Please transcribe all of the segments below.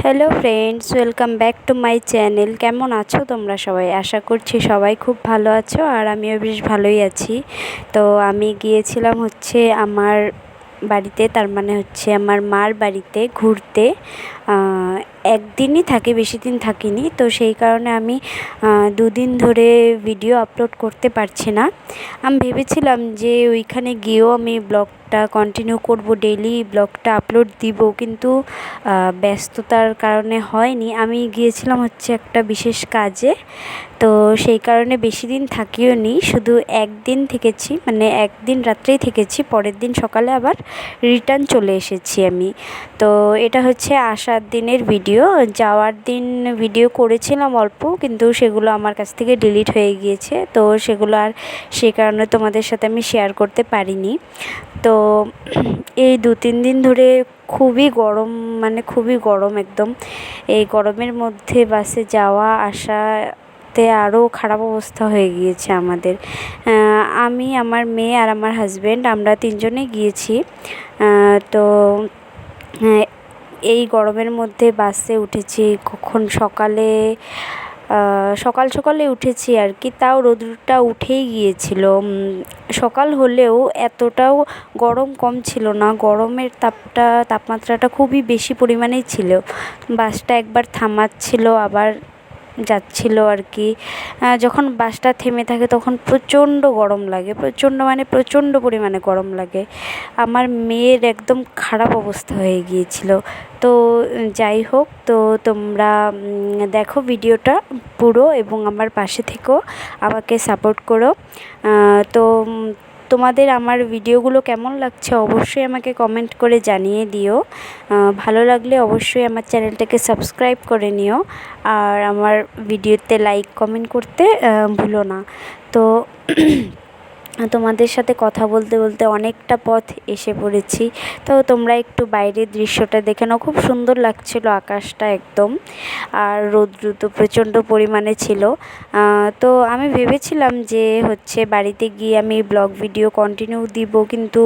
Hello friends, welcome back to my channel. কেমন আছো তোমরা সবাই? আশা করছি সবাই খুব ভালো আছো, আর আমিও বেশ ভালোই আছি। তো আমি গিয়েছিলাম আমার বাড়িতে, তার মানে আমার মার বাড়িতে ঘুরতে। একদিনই থাকি, বেশি দিন থাকিনি। তো সেই কারণে আমি দুদিন ধরে ভিডিও আপলোড করতে পারছি না। আমি ভেবেছিলাম যে ওইখানে গিয়েও আমি ব্লগটা কন্টিনিউ করব, ডেইলি ব্লগটা আপলোড দিব, কিন্তু ব্যস্ততার কারণে হয়নি। আমি গিয়েছিলাম একটা বিশেষ কাজে। তো সেই কারণে বেশি দিন থাকিও নি, শুধু একদিন থেকেছি, মানে একদিন রাত্রেই থেকেছি, পরের দিন সকালে আবার রিটার্ন চলে এসেছি আমি। তো এটা আসার দিনের ভিডিও। যাওয়ার দিন ভিডিও করেছিলাম অল্প, কিন্তু সেগুলো আমার কাছ থেকে ডিলিট হয়ে গিয়েছে। তো সেগুলো আর সেই কারণে তোমাদের সাথে আমি শেয়ার করতে পারিনি। তো এই 2-3 দিন ধরে খুবই গরম, মানে খুবই গরম একদম। এই গরমের মধ্যে বাসে যাওয়া আসাতে আরও খারাপ অবস্থা হয়ে গিয়েছে আমাদের। আমি, আমার মেয়ে আর আমার হাজব্যান্ড, আমরা তিনজনে গিয়েছি। তো এই গরমের মধ্যে বাসে উঠেছি কখন সকালে উঠেছি আর কি। তাও রোদটা উঠেই গিয়েছিল। সকাল হলেও এতটাও গরম কম ছিল না, গরমের তাপমাত্রাটা খুবই বেশি পরিমাণেই ছিল। বাসটা একবার থামাচ্ছিল আবার যাচ্ছিল আর কি। যখন বাসটা থেমে থাকে তখন প্রচণ্ড গরম লাগে, প্রচণ্ড পরিমাণে গরম লাগে। আমার মেয়ের একদম খারাপ অবস্থা হয়ে গিয়েছিল। তো যাই হোক, তো তোমরা দেখো ভিডিওটা পুরো, এবং আমার পাশে থেকো, আমাকে সাপোর্ট করো। তো তোমাদের আমার ভিডিওগুলো কেমন লাগছে অবশ্যই আমাকে কমেন্ট করে জানিয়ে দিও। ভালো লাগলে অবশ্যই আমার চ্যানেলটাকে সাবস্ক্রাইব করে নিও, আর আমার ভিডিওতে লাইক কমেন্ট করতে ভুলো না। তো তোমাদের সাথে কথা বলতে বলতে অনেকটা পথ এসে পড়েছি। তো তোমরা একটু বাইরের দৃশ্যটা দেখে নাও, খুব সুন্দর লাগছিল আকাশটা একদম। আর রৌদ্র তো প্রচণ্ড পরিমাণে ছিল। তো আমি ভেবেছিলাম যে বাড়িতে গিয়ে আমি ব্লগ ভিডিও কন্টিনিউ দিব, কিন্তু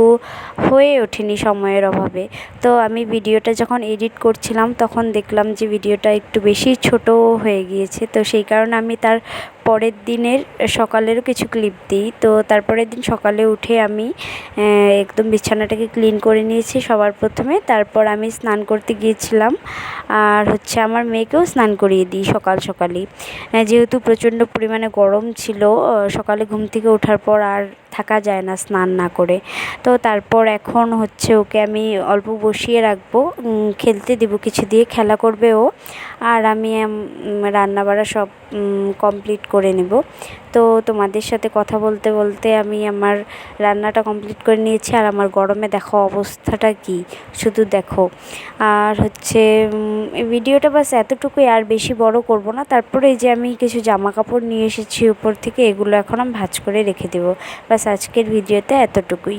হয়ে ওঠেনি সময়ের অভাবে। তো আমি ভিডিওটা যখন এডিট করছিলাম তখন দেখলাম যে ভিডিওটা একটু বেশি ছোট হয়ে গিয়েছে। তো সেই কারণে আমি তার পরের দিনের সকালেরও কিছু ক্লিপ দিই। তো তারপরের দিন সকালে উঠে আমি একদম বিছানাটাকে ক্লিন করে নিয়েছি সবার প্রথমে। তারপর আমি স্নান করতে গিয়েছিলাম, আর আমার মেয়েকেও স্নান করিয়ে দিই সকালেই। যেহেতু প্রচণ্ড পরিমাণে গরম ছিল, সকালে ঘুম থেকে ওঠার পর আর থাকা যায় না স্নান না করে। তো তারপর এখন ওকে আমি অল্প বসিয়ে রাখবো, খেলতে দেব, কিছু দিয়ে খেলা করবে ও, আর আমি রান্নাবাড়া সব কমপ্লিট করে নেব। তো তোমাদের সাথে কথা বলতে বলতে আমি আমার রান্নাটা কমপ্লিট করে নিয়েছি, আর আমার গরমে দেখো অবস্থাটা কি, শুধু দেখো। আর এই ভিডিওটা বাস এতটুকুই, আর বেশি বড় করব না। তারপরে এই যে আমি কিছু জামা কাপড় নিয়ে এসেছি উপর থেকে, এগুলো এখন আমি ভাঁজ করে রেখে দেবো। বাস আজকের ভিডিওতে এতটুকুই।